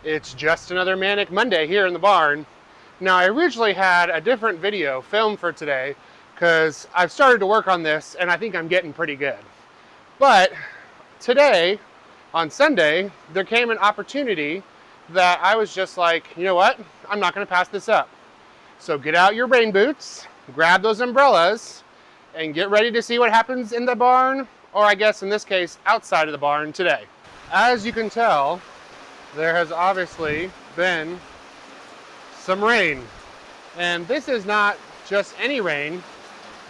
It's just another manic Monday here in the barn. Now, I originally had a different video filmed for today because I've started to work on this and I think I'm getting pretty good. But today, on Sunday, there came an opportunity that I was just like, you know what? I'm not going to pass this up. So get out your rain boots, grab those umbrellas, and get ready to see what happens in the barn, or I guess in this case, outside of the barn today. As you can tell, there has obviously been some rain. And this is not just any rain.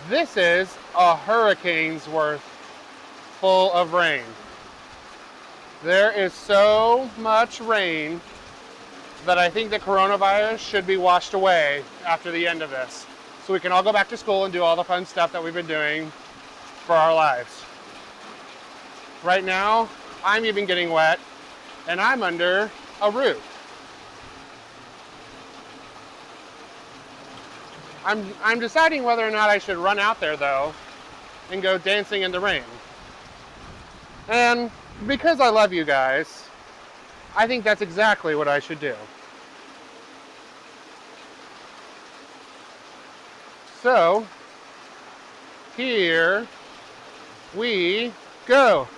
This is a hurricane's worth full of rain. There is so much rain that I think the coronavirus should be washed away after the end of this, so we can all go back to school and do all the fun stuff that we've been doing for our lives. Right now, I'm even getting wet, and I'm under a roof. I'm deciding whether or not I should run out there though and go dancing in the rain. And because I love you guys, I think that's exactly what I should do. So, here we go.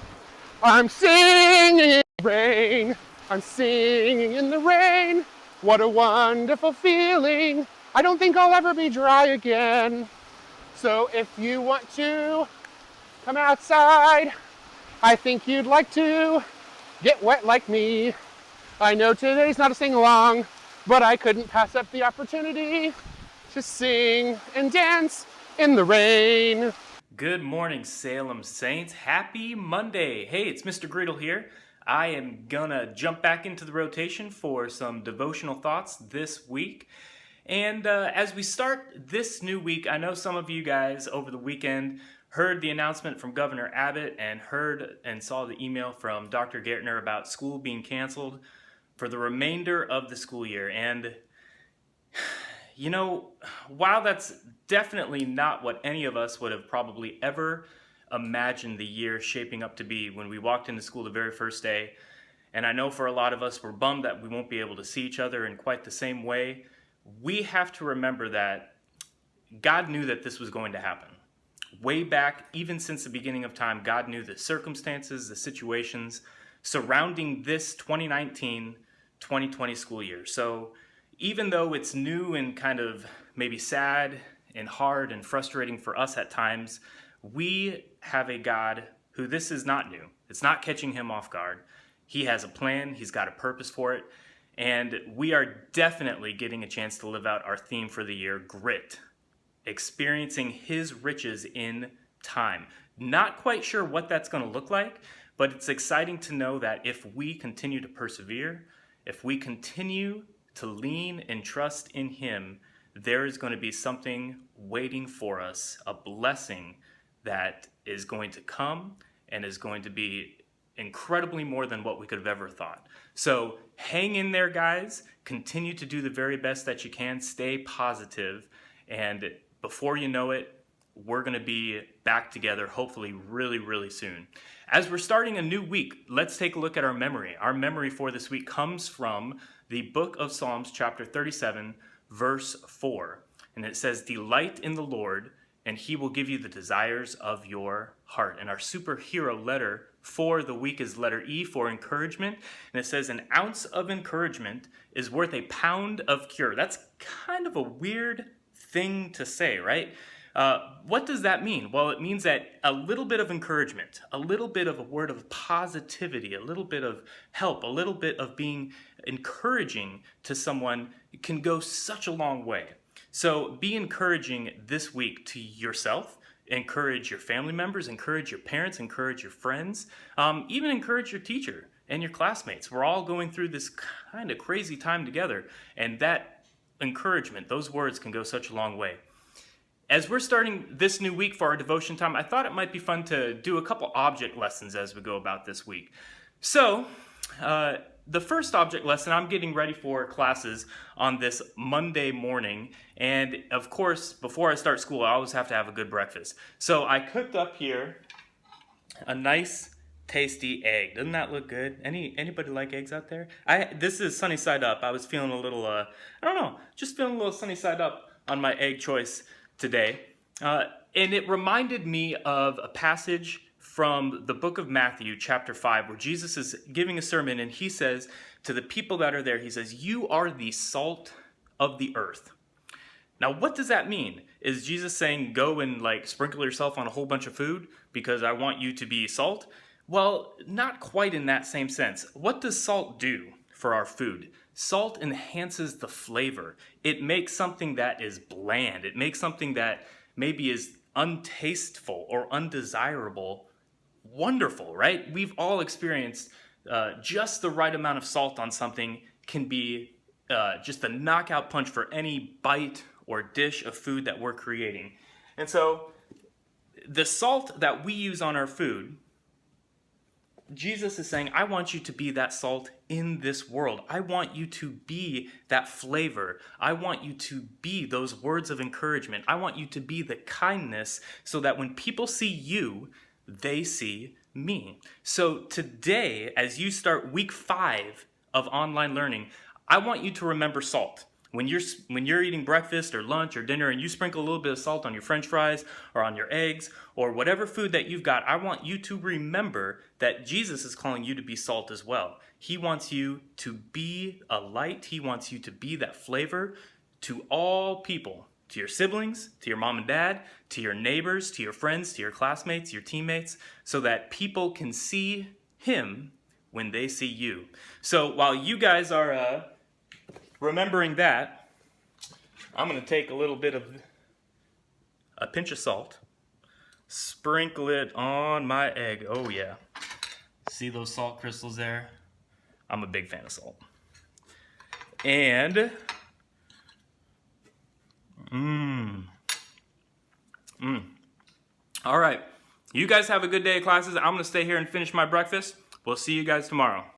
I'm singing in the rain. I'm singing in the rain. What a wonderful feeling. I don't think I'll ever be dry again. So if you want to come outside, I think you'd like to get wet like me. I know today's not a sing-along, but I couldn't pass up the opportunity to sing and dance in the rain. Good morning, Salem Saints. Happy Monday. Hey, it's Mr. Greedle here. I am gonna jump back into the rotation for some devotional thoughts this week. And as we start this new week, I know some of you guys over the weekend heard the announcement from Governor Abbott and heard and saw the email from Dr. Gartner about school being canceled for the remainder of the school year. And you know, while that's definitely not what any of us would have probably ever imagined the year shaping up to be when we walked into school the very first day, and I know for a lot of us we're bummed that we won't be able to see each other in quite the same way, we have to remember that God knew that this was going to happen. Way back, even since the beginning of time, God knew the circumstances, the situations surrounding this 2019-2020 school year. So even though it's new and kind of maybe sad and hard and frustrating for us at times, we have a God who this is not new. It's not catching him off guard. He has a plan. He's got a purpose for it. And we are definitely getting a chance to live out our theme for the year, grit, experiencing his riches in time. Not quite sure what that's going to look like, but it's exciting to know that if we continue to persevere, if we continue to lean and trust in him, there is going to be something waiting for us, a blessing that is going to come and is going to be incredibly more than what we could have ever thought. So hang in there, guys. Continue to do the very best that you can. Stay positive. And before you know it, we're going to be back together, hopefully really, really soon. As we're starting a new week, let's take a look at our memory. Our memory for this week comes from the book of Psalms, chapter 37, verse 4. And it says, "Delight in the Lord, and he will give you the desires of your heart." And our superhero letter for the week is letter E for encouragement. And it says, "An ounce of encouragement is worth a pound of cure." That's kind of a weird thing to say, right? What does that mean? Well, it means that a little bit of encouragement, a little bit of a word of positivity, a little bit of help, a little bit of being encouraging to someone can go such a long way. So be encouraging this week to yourself. Encourage your family members, encourage your parents, encourage your friends, even encourage your teacher and your classmates. We're all going through this kind of crazy time together, and that encouragement, those words can go such a long way. As we're starting this new week for our devotion time, I thought it might be fun to do a couple object lessons as we go about this week. So, the first object lesson, I'm getting ready for classes on this Monday morning. And of course, before I start school, I always have to have a good breakfast. So I cooked up here a nice tasty egg. Doesn't that look good? Anybody like eggs out there? This is sunny side up. I was feeling a little I don't know, just feeling a little sunny side up on my egg choice today. And it reminded me of a passage from the book of Matthew, chapter 5, where Jesus is giving a sermon, and he says to the people that are there, he says, "You are the salt of the earth." Now, what does that mean? Is Jesus saying go and sprinkle yourself on a whole bunch of food because I want you to be salt? Well, not quite in that same sense. What does salt do for our food? Salt enhances the flavor. It makes something that is bland. It makes something that maybe is untasteful or undesirable wonderful, right? We've all experienced just the right amount of salt on something can be just a knockout punch for any bite or dish of food that we're creating. And so the salt that we use on our food, Jesus is saying, I want you to be that salt in this world. I want you to be that flavor. I want you to be those words of encouragement. I want you to be the kindness so that when people see you, they see me. So today, as you start week 5 of online learning, I want you to remember salt. When you're eating breakfast or lunch or dinner and you sprinkle a little bit of salt on your French fries or on your eggs or whatever food that you've got, I want you to remember that Jesus is calling you to be salt as well. He wants you to be a light. He wants you to be that flavor to all people, to your siblings, to your mom and dad, to your neighbors, to your friends, to your classmates, your teammates, so that people can see him when they see you. So while you guys are remembering that, I'm going to take a little bit of a pinch of salt, sprinkle it on my egg. Oh yeah. See those salt crystals there? I'm a big fan of salt. And all right. You guys have a good day of classes. I'm going to stay here and finish my breakfast. We'll see you guys tomorrow.